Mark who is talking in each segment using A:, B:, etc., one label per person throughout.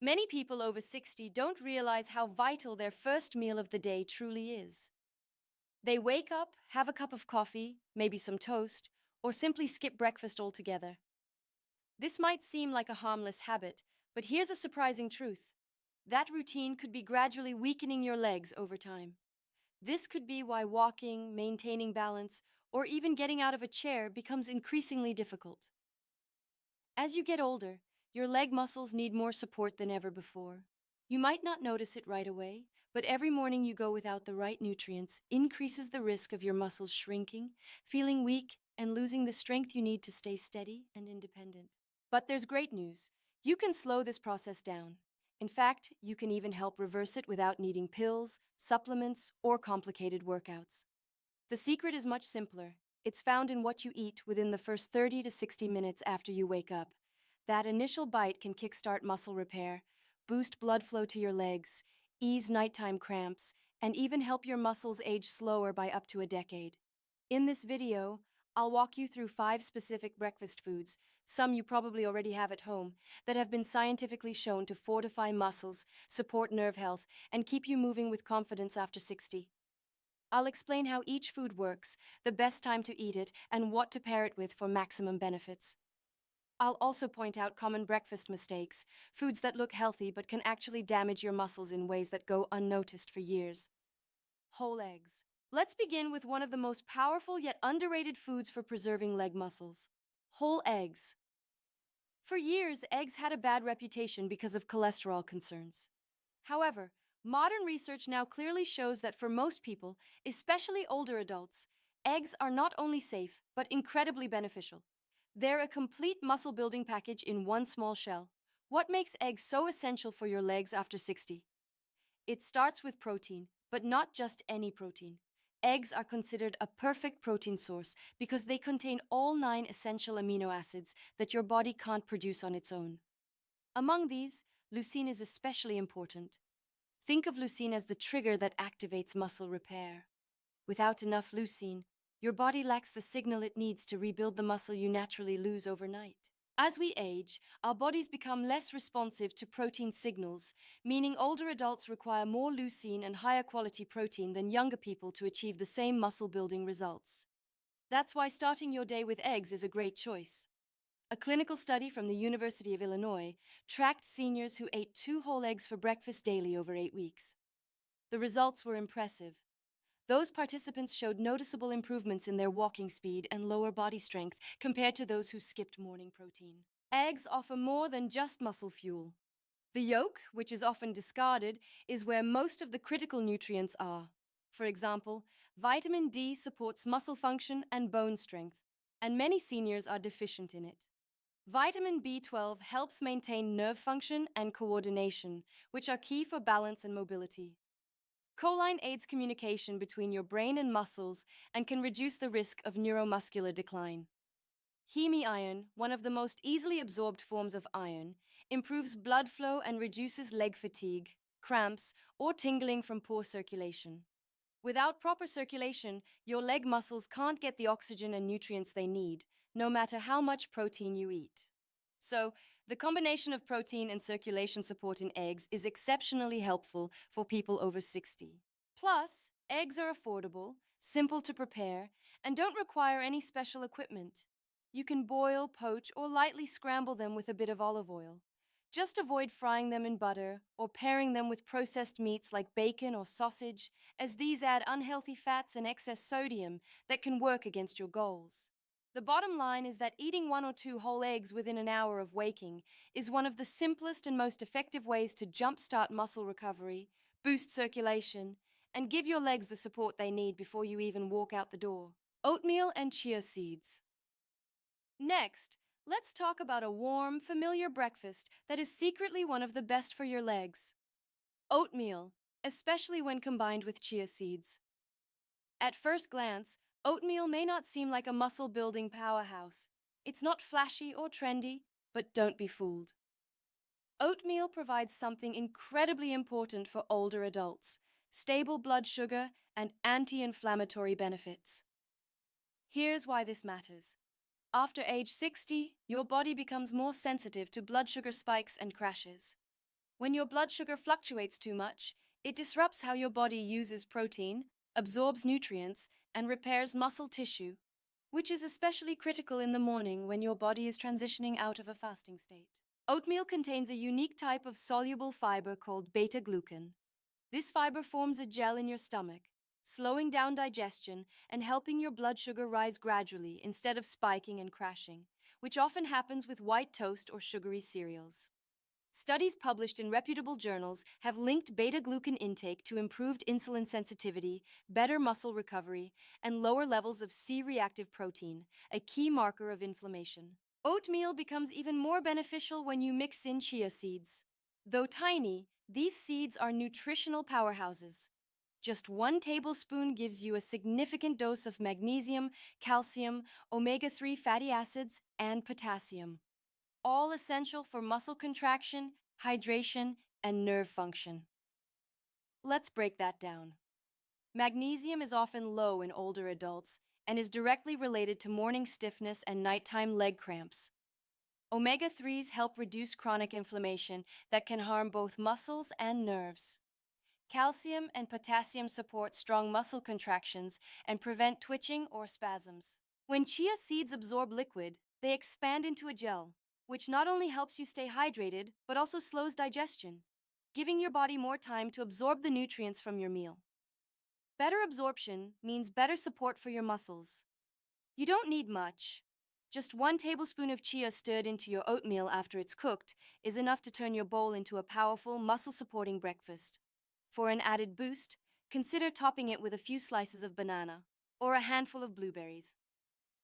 A: Many people over 60 don't realize how vital their first meal of the day truly is. They wake up, have a cup of coffee, maybe some toast, or simply skip breakfast altogether. This might seem like a harmless habit, but here's a surprising truth. That routine could be gradually weakening your legs over time. This could be why walking, maintaining balance, or even getting out of a chair becomes increasingly difficult. As you get older, your leg muscles need more support than ever before. You might not notice it right away, but every morning you go without the right nutrients increases the risk of your muscles shrinking, feeling weak, and losing the strength you need to stay steady and independent. But there's great news. You can slow this process down. In fact, you can even help reverse it without needing pills, supplements, or complicated workouts. The secret is much simpler. It's found in what you eat within the first 30 to 60 minutes after you wake up. That initial bite can kickstart muscle repair, boost blood flow to your legs, ease nighttime cramps, and even help your muscles age slower by up to a decade. In this video, I'll walk you through 5 specific breakfast foods, some you probably already have at home, that have been scientifically shown to fortify muscles, support nerve health, and keep you moving with confidence after 60. I'll explain how each food works, the best time to eat it, and what to pair it with for maximum benefits. I'll also point out common breakfast mistakes, foods that look healthy but can actually damage your muscles in ways that go unnoticed for years. Whole eggs. Let's begin with one of the most powerful yet underrated foods for preserving leg muscles. Whole eggs. For years, eggs had a bad reputation because of cholesterol concerns. However, modern research now clearly shows that for most people, especially older adults, eggs are not only safe, but incredibly beneficial. They're a complete muscle-building package in one small shell. What makes eggs so essential for your legs after 60? It starts with protein, but not just any protein. Eggs are considered a perfect protein source because they contain all 9 essential amino acids that your body can't produce on its own. Among these, leucine is especially important. Think of leucine as the trigger that activates muscle repair. Without enough leucine, your body lacks the signal it needs to rebuild the muscle you naturally lose overnight. As we age, our bodies become less responsive to protein signals, meaning older adults require more leucine and higher quality protein than younger people to achieve the same muscle-building results. That's why starting your day with eggs is a great choice. A clinical study from the University of Illinois tracked seniors who ate 2 whole eggs for breakfast daily over 8 weeks. The results were impressive. Those participants showed noticeable improvements in their walking speed and lower body strength compared to those who skipped morning protein. Eggs offer more than just muscle fuel. The yolk, which is often discarded, is where most of the critical nutrients are. For example, vitamin D supports muscle function and bone strength, and many seniors are deficient in it. Vitamin B12 helps maintain nerve function and coordination, which are key for balance and mobility. Choline aids communication between your brain and muscles and can reduce the risk of neuromuscular decline. Heme iron, one of the most easily absorbed forms of iron, improves blood flow and reduces leg fatigue, cramps, or tingling from poor circulation. Without proper circulation, your leg muscles can't get the oxygen and nutrients they need, no matter how much protein you eat. So, the combination of protein and circulation support in eggs is exceptionally helpful for people over 60. Plus, eggs are affordable, simple to prepare, and don't require any special equipment. You can boil, poach, or lightly scramble them with a bit of olive oil. Just avoid frying them in butter or pairing them with processed meats like bacon or sausage, as these add unhealthy fats and excess sodium that can work against your goals. The bottom line is that eating 1 or 2 whole eggs within an hour of waking is one of the simplest and most effective ways to jumpstart muscle recovery, boost circulation, and give your legs the support they need before you even walk out the door. Oatmeal and chia seeds. Next, let's talk about a warm, familiar breakfast that is secretly one of the best for your legs. Oatmeal, especially when combined with chia seeds. At first glance, oatmeal may not seem like a muscle-building powerhouse. It's not flashy or trendy, but don't be fooled. Oatmeal provides something incredibly important for older adults: stable blood sugar and anti-inflammatory benefits. Here's why this matters. After age 60, your body becomes more sensitive to blood sugar spikes and crashes. When your blood sugar fluctuates too much, it disrupts how your body uses protein, absorbs nutrients, and repairs muscle tissue, which is especially critical in the morning when your body is transitioning out of a fasting state. Oatmeal contains a unique type of soluble fiber called beta-glucan. This fiber forms a gel in your stomach, slowing down digestion and helping your blood sugar rise gradually instead of spiking and crashing, which often happens with white toast or sugary cereals. Studies published in reputable journals have linked beta-glucan intake to improved insulin sensitivity, better muscle recovery, and lower levels of C-reactive protein, a key marker of inflammation. Oatmeal becomes even more beneficial when you mix in chia seeds. Though tiny, these seeds are nutritional powerhouses. Just 1 tablespoon gives you a significant dose of magnesium, calcium, omega-3 fatty acids, and potassium, all essential for muscle contraction, hydration, and nerve function. Let's break that down. Magnesium is often low in older adults and is directly related to morning stiffness and nighttime leg cramps. Omega-3s help reduce chronic inflammation that can harm both muscles and nerves. Calcium and potassium support strong muscle contractions and prevent twitching or spasms. When chia seeds absorb liquid, they expand into a gel, which not only helps you stay hydrated, but also slows digestion, giving your body more time to absorb the nutrients from your meal. Better absorption means better support for your muscles. You don't need much. Just 1 tablespoon of chia stirred into your oatmeal after it's cooked is enough to turn your bowl into a powerful, muscle-supporting breakfast. For an added boost, consider topping it with a few slices of banana or a handful of blueberries.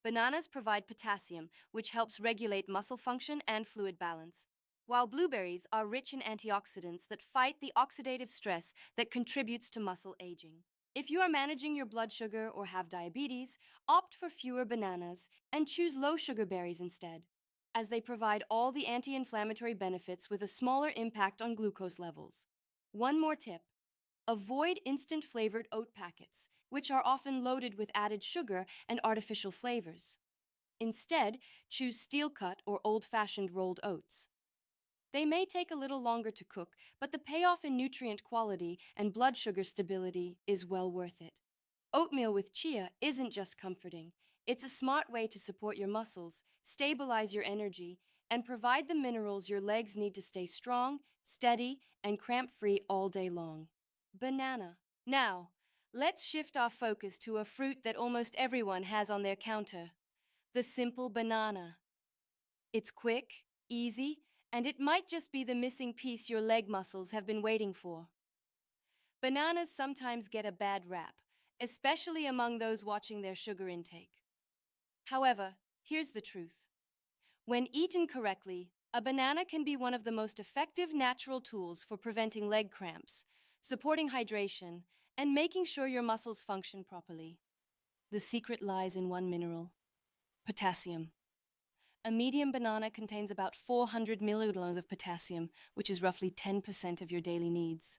A: Bananas provide potassium, which helps regulate muscle function and fluid balance, while blueberries are rich in antioxidants that fight the oxidative stress that contributes to muscle aging. If you are managing your blood sugar or have diabetes, opt for fewer bananas and choose low-sugar berries instead, as they provide all the anti-inflammatory benefits with a smaller impact on glucose levels. One more tip: avoid instant-flavored oat packets, which are often loaded with added sugar and artificial flavors. Instead, choose steel-cut or old-fashioned rolled oats. They may take a little longer to cook, but the payoff in nutrient quality and blood sugar stability is well worth it. Oatmeal with chia isn't just comforting. It's a smart way to support your muscles, stabilize your energy, and provide the minerals your legs need to stay strong, steady, and cramp-free all day long. Banana. Now, let's shift our focus to a fruit that almost everyone has on their counter: the simple banana. It's quick, easy, and it might just be the missing piece your leg muscles have been waiting for. Bananas sometimes get a bad rap, especially among those watching their sugar intake. However, here's the truth. When eaten correctly, a banana can be one of the most effective natural tools for preventing leg cramps, supporting hydration, and making sure your muscles function properly. The secret lies in one mineral: potassium. A medium banana contains about 400 millimoles of potassium, which is roughly 10% of your daily needs.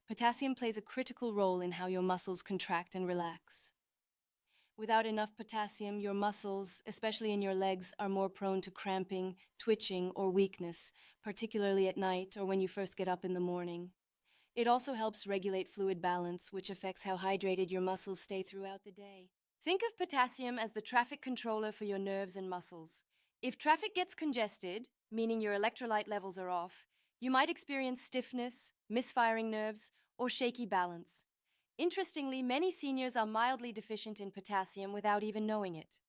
A: Potassium plays a critical role in how your muscles contract and relax. Without enough potassium, your muscles, especially in your legs, are more prone to cramping, twitching, or weakness, particularly at night or when you first get up in the morning. It also helps regulate fluid balance, which affects how hydrated your muscles stay throughout the day. Think of potassium as the traffic controller for your nerves and muscles. If traffic gets congested, meaning your electrolyte levels are off, you might experience stiffness, misfiring nerves, or shaky balance. Interestingly, many seniors are mildly deficient in potassium without even knowing it.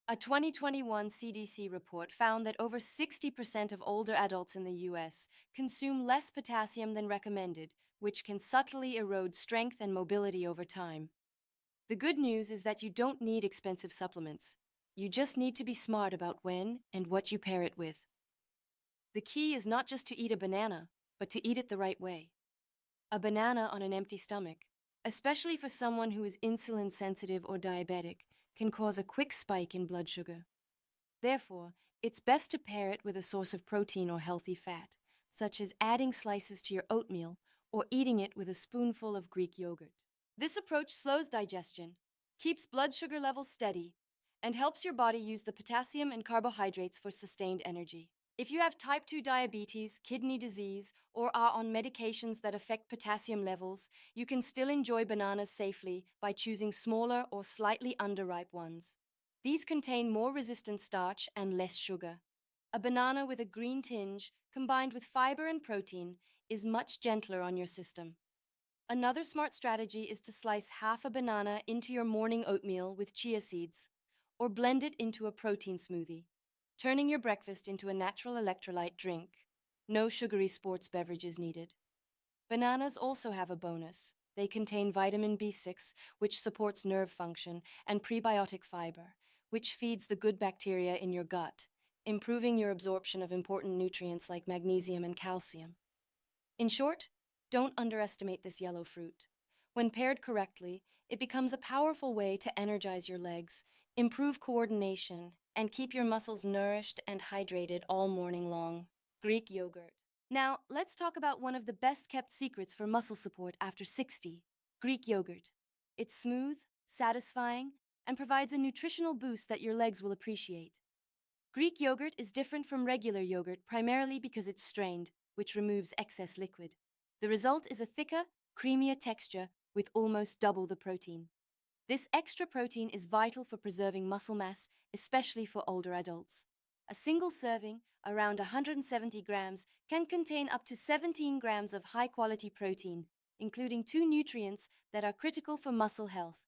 A: A 2021 CDC report found that over 60% of older adults in the US consume less potassium than recommended, which can subtly erode strength and mobility over time. The good news is that you don't need expensive supplements. You just need to be smart about when and what you pair it with. The key is not just to eat a banana, but to eat it the right way. A banana on an empty stomach, especially for someone who is insulin sensitive or diabetic, can cause a quick spike in blood sugar. Therefore, it's best to pair it with a source of protein or healthy fat, such as adding slices to your oatmeal or eating it with a spoonful of Greek yogurt. This approach slows digestion, keeps blood sugar levels steady, and helps your body use the potassium and carbohydrates for sustained energy. If you have type 2 diabetes, kidney disease, or are on medications that affect potassium levels, you can still enjoy bananas safely by choosing smaller or slightly underripe ones. These contain more resistant starch and less sugar. A banana with a green tinge, combined with fiber and protein, is much gentler on your system. Another smart strategy is to slice half a banana into your morning oatmeal with chia seeds, or blend it into a protein smoothie, turning your breakfast into a natural electrolyte drink. No sugary sports beverages needed. Bananas also have a bonus. They contain vitamin B6, which supports nerve function, and prebiotic fiber, which feeds the good bacteria in your gut, improving your absorption of important nutrients like magnesium and calcium. In short, don't underestimate this yellow fruit. When paired correctly, it becomes a powerful way to energize your legs, improve coordination, and keep your muscles nourished and hydrated all morning long. Greek yogurt. Now, let's talk about one of the best-kept secrets for muscle support after 60, Greek yogurt. It's smooth, satisfying, and provides a nutritional boost that your legs will appreciate. Greek yogurt is different from regular yogurt primarily because it's strained, which removes excess liquid. The result is a thicker, creamier texture with almost double the protein. This extra protein is vital for preserving muscle mass, especially for older adults. A single serving, around 170 grams, can contain up to 17 grams of high-quality protein, including two nutrients that are critical for muscle health,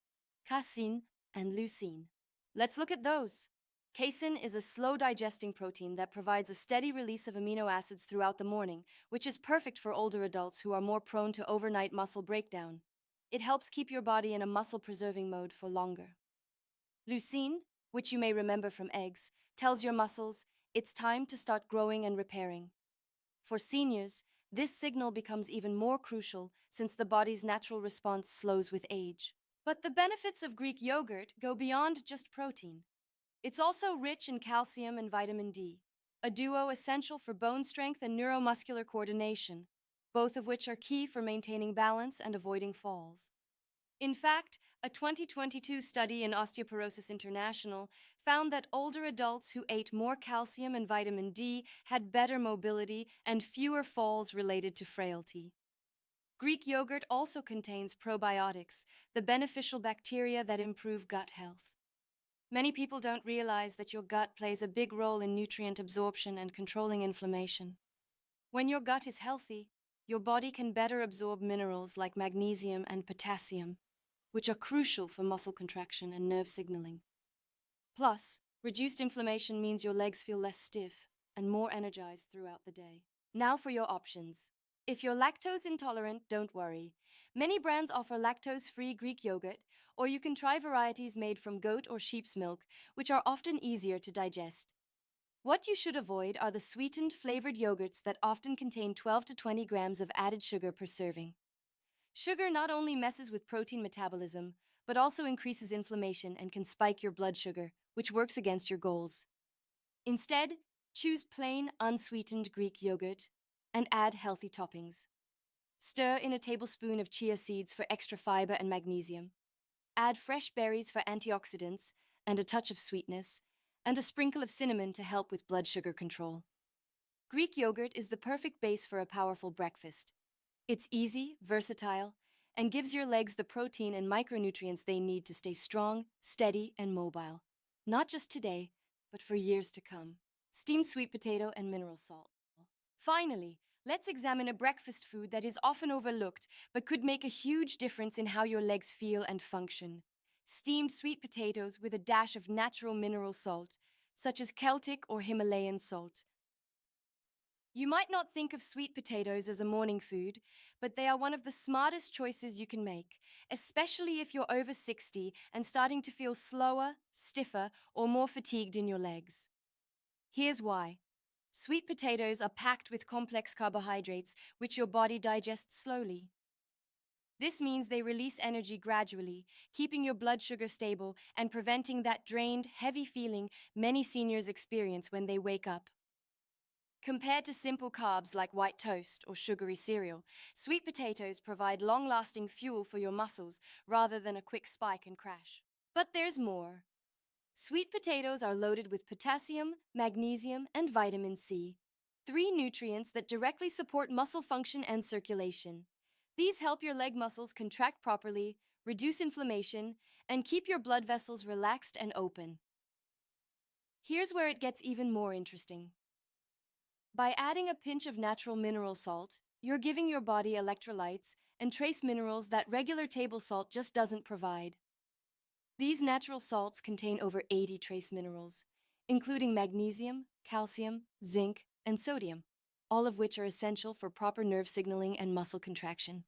A: casein and leucine. Let's look at those. Casein is a slow-digesting protein that provides a steady release of amino acids throughout the morning, which is perfect for older adults who are more prone to overnight muscle breakdown. It helps keep your body in a muscle-preserving mode for longer. Leucine, which you may remember from eggs, tells your muscles it's time to start growing and repairing. For seniors, this signal becomes even more crucial since the body's natural response slows with age. But the benefits of Greek yogurt go beyond just protein. It's also rich in calcium and vitamin D, a duo essential for bone strength and neuromuscular coordination, both of which are key for maintaining balance and avoiding falls. In fact, a 2022 study in Osteoporosis International found that older adults who ate more calcium and vitamin D had better mobility and fewer falls related to frailty. Greek yogurt also contains probiotics, the beneficial bacteria that improve gut health. Many people don't realize that your gut plays a big role in nutrient absorption and controlling inflammation. When your gut is healthy, your body can better absorb minerals like magnesium and potassium, which are crucial for muscle contraction and nerve signaling. Plus, reduced inflammation means your legs feel less stiff and more energized throughout the day. Now for your options. If you're lactose intolerant, don't worry. Many brands offer lactose-free Greek yogurt, or you can try varieties made from goat or sheep's milk, which are often easier to digest. What you should avoid are the sweetened, flavored yogurts that often contain 12 to 20 grams of added sugar per serving. Sugar not only messes with protein metabolism, but also increases inflammation and can spike your blood sugar, which works against your goals. Instead, choose plain, unsweetened Greek yogurt and add healthy toppings. Stir in a tablespoon of chia seeds for extra fiber and magnesium. Add fresh berries for antioxidants and a touch of sweetness, and a sprinkle of cinnamon to help with blood sugar control. Greek yogurt is the perfect base for a powerful breakfast. It's easy, versatile, and gives your legs the protein and micronutrients they need to stay strong, steady, and mobile. Not just today, but for years to come. Steamed sweet potato and mineral salt. Finally, let's examine a breakfast food that is often overlooked but could make a huge difference in how your legs feel and function. Steamed sweet potatoes with a dash of natural mineral salt, such as Celtic or Himalayan salt. You might not think of sweet potatoes as a morning food, but they are one of the smartest choices you can make, especially if you're over 60 and starting to feel slower, stiffer, or more fatigued in your legs. Here's why. Sweet potatoes are packed with complex carbohydrates, which your body digests slowly. This means they release energy gradually, keeping your blood sugar stable and preventing that drained, heavy feeling many seniors experience when they wake up. Compared to simple carbs like white toast or sugary cereal, sweet potatoes provide long-lasting fuel for your muscles rather than a quick spike and crash. But there's more. Sweet potatoes are loaded with potassium, magnesium, and vitamin C, three nutrients that directly support muscle function and circulation. These help your leg muscles contract properly, reduce inflammation, and keep your blood vessels relaxed and open. Here's where it gets even more interesting. By adding a pinch of natural mineral salt, you're giving your body electrolytes and trace minerals that regular table salt just doesn't provide. These natural salts contain over 80 trace minerals, including magnesium, calcium, zinc, and sodium, all of which are essential for proper nerve signaling and muscle contraction.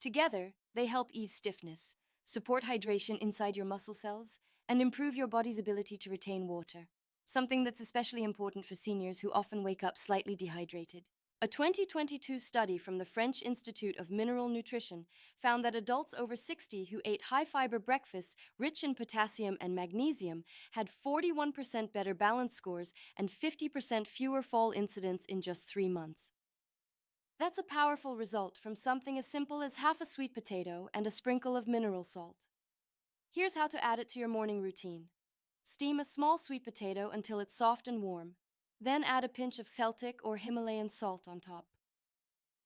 A: Together, they help ease stiffness, support hydration inside your muscle cells, and improve your body's ability to retain water, something that's especially important for seniors who often wake up slightly dehydrated. A 2022 study from the French Institute of Mineral Nutrition found that adults over 60 who ate high-fiber breakfasts rich in potassium and magnesium had 41% better balance scores and 50% fewer fall incidents in just 3 months. That's a powerful result from something as simple as half a sweet potato and a sprinkle of mineral salt. Here's how to add it to your morning routine. Steam a small sweet potato until it's soft and warm. Then add a pinch of Celtic or Himalayan salt on top.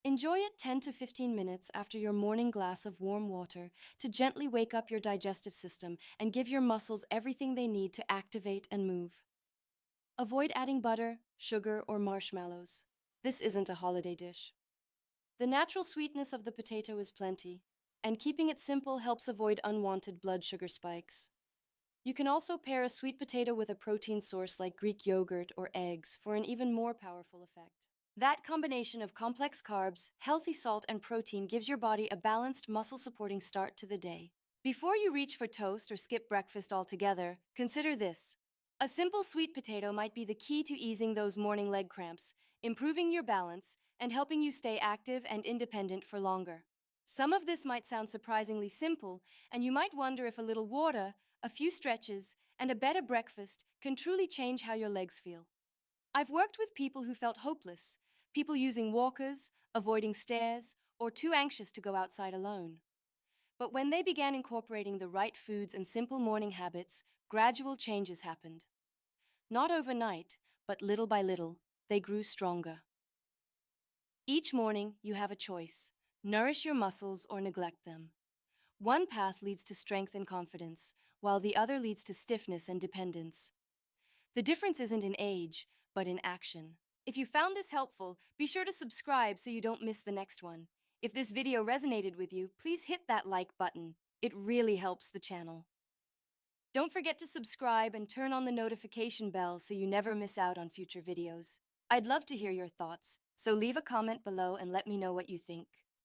A: Enjoy it 10 to 15 minutes after your morning glass of warm water to gently wake up your digestive system and give your muscles everything they need to activate and move. Avoid adding butter, sugar, or marshmallows. This isn't a holiday dish. The natural sweetness of the potato is plenty, and keeping it simple helps avoid unwanted blood sugar spikes. You can also pair a sweet potato with a protein source like Greek yogurt or eggs for an even more powerful effect. That combination of complex carbs, healthy salt, and protein gives your body a balanced, muscle-supporting start to the day. Before you reach for toast or skip breakfast altogether, consider this. A simple sweet potato might be the key to easing those morning leg cramps, improving your balance, and helping you stay active and independent for longer. Some of this might sound surprisingly simple, and you might wonder if a little water, a few stretches, and a better breakfast can truly change how your legs feel. I've worked with people who felt hopeless, people using walkers, avoiding stairs, or too anxious to go outside alone. But when they began incorporating the right foods and simple morning habits, gradual changes happened. Not overnight, but little by little, they grew stronger. Each morning, you have a choice: nourish your muscles or neglect them. One path leads to strength and confidence, while the other leads to stiffness and dependence. The difference isn't in age, but in action. If you found this helpful, be sure to subscribe so you don't miss the next one. If this video resonated with you, please hit that like button. It really helps the channel. Don't forget to subscribe and turn on the notification bell so you never miss out on future videos. I'd love to hear your thoughts, so leave a comment below and let me know what you think.